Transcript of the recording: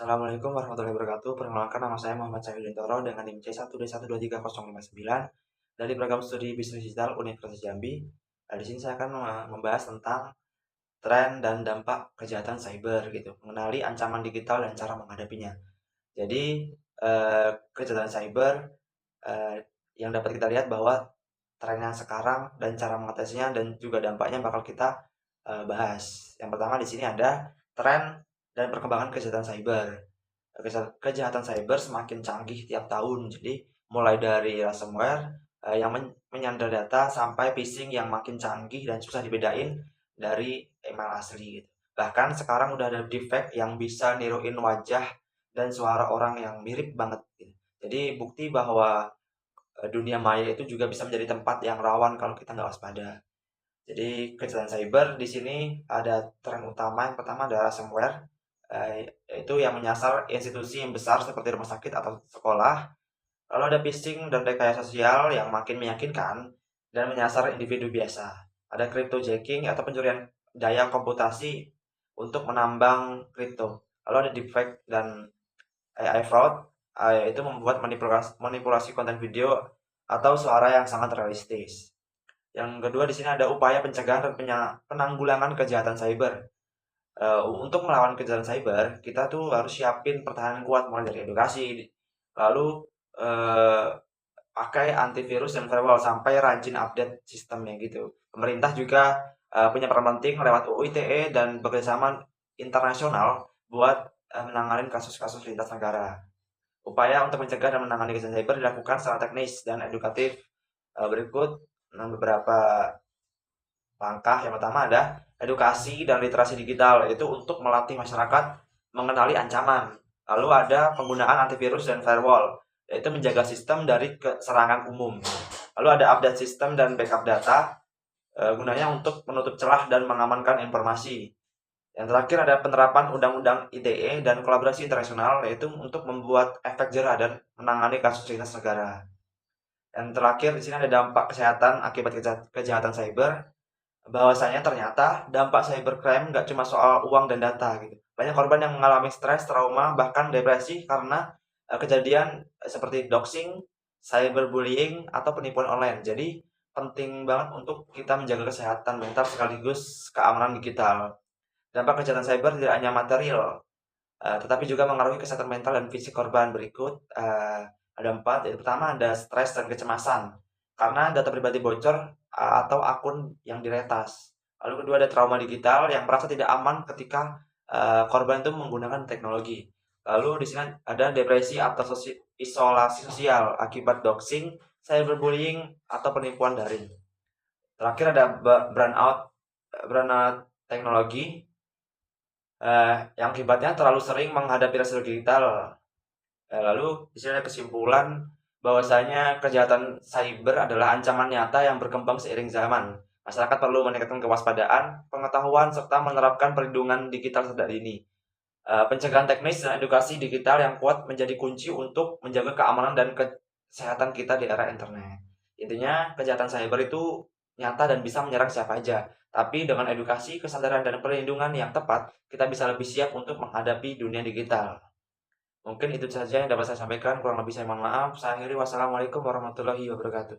Assalamualaikum warahmatullahi wabarakatuh. Perkenalkan nama saya Muhammad Syahidintoro dengan NIM C1D1230059 dari program studi bisnis digital Universitas Jambi. Di sini saya akan membahas tentang tren dan dampak kejahatan cyber gitu, mengenali ancaman digital dan cara menghadapinya. Jadi, kejahatan cyber eh, yang dapat kita lihat bahwa trennya sekarang dan cara mengatasinya dan juga dampaknya bakal kita bahas. Yang pertama di sini ada tren dan perkembangan kejahatan cyber. Kejahatan cyber semakin canggih tiap tahun. Jadi mulai dari ransomware yang menyandar data sampai phishing yang makin canggih dan susah dibedain dari email asli gitu. Bahkan sekarang udah ada deepfake yang bisa niruin wajah dan suara orang yang mirip banget gitu. Jadi bukti bahwa dunia maya itu juga bisa menjadi tempat yang rawan kalau kita nggak waspada. Jadi kejahatan cyber di sini ada tren utama. Yang pertama adalah ransomware, yaitu yang menyasar institusi yang besar seperti rumah sakit atau sekolah. Lalu ada phishing dan rekayasa sosial yang makin meyakinkan dan menyasar individu biasa. Ada cryptojacking atau pencurian daya komputasi untuk menambang kripto. Lalu ada deepfake dan AI fraud, yaitu membuat manipulasi manipulasi konten video atau suara yang sangat realistis. Yang kedua di sini ada upaya pencegahan dan penanggulangan kejahatan cyber. Untuk melawan kejahatan cyber, kita tuh harus siapin pertahanan kuat mulai dari edukasi, lalu eh, pakai antivirus dan firewall sampai rajin update sistemnya gitu. Pemerintah juga punya peran penting lewat UU ITE dan bekerjasama internasional buat menangani kasus-kasus lintas negara. Upaya untuk mencegah dan menangani kejahatan cyber dilakukan secara teknis dan edukatif. Berikut beberapa langkah. Yang pertama ada edukasi dan literasi digital, yaitu untuk melatih masyarakat mengenali ancaman. Lalu ada penggunaan antivirus dan firewall, yaitu menjaga sistem dari serangan umum. Lalu ada update sistem dan backup data, gunanya untuk menutup celah dan mengamankan informasi. Yang terakhir ada penerapan Undang-Undang ITE dan kolaborasi internasional, yaitu untuk membuat efek jerah dan menangani kasus lintas negara. Yang terakhir di sini ada dampak kesehatan akibat kejahatan cyber, bahwasanya ternyata dampak cybercrime nggak cuma soal uang dan data gitu. Banyak korban yang mengalami stres, trauma, bahkan depresi karena kejadian seperti doxing, cyberbullying, atau penipuan online. Jadi penting banget untuk kita menjaga kesehatan mental sekaligus keamanan digital. Dampak kejahatan cyber tidak hanya material, tetapi juga mengaruhi kesehatan mental dan fisik korban. Berikut ada 4. Yang pertama ada stres dan kecemasan karena data pribadi bocor atau akun yang diretas. Lalu kedua ada trauma digital yang merasa tidak aman ketika korban itu menggunakan teknologi. Lalu di sini ada depresi atau isolasi sosial akibat doxing, cyberbullying, atau penipuan daring. Terakhir ada burnout teknologi yang akibatnya terlalu sering menghadapi resiko digital. Lalu di sini ada kesimpulan bahwasanya kejahatan cyber adalah ancaman nyata yang berkembang seiring zaman. Masyarakat perlu meningkatkan kewaspadaan, pengetahuan, serta menerapkan perlindungan digital sejak dini. Pencegahan teknis dan edukasi digital yang kuat menjadi kunci untuk menjaga keamanan dan kesehatan kita di era internet. Intinya, kejahatan cyber itu nyata dan bisa menyerang siapa aja. Tapi dengan edukasi, kesadaran, dan perlindungan yang tepat, kita bisa lebih siap untuk menghadapi dunia digital. Mungkin itu saja yang dapat saya sampaikan. Kurang lebih saya mohon maaf. Saya akhiri. Wassalamualaikum warahmatullahi wabarakatuh.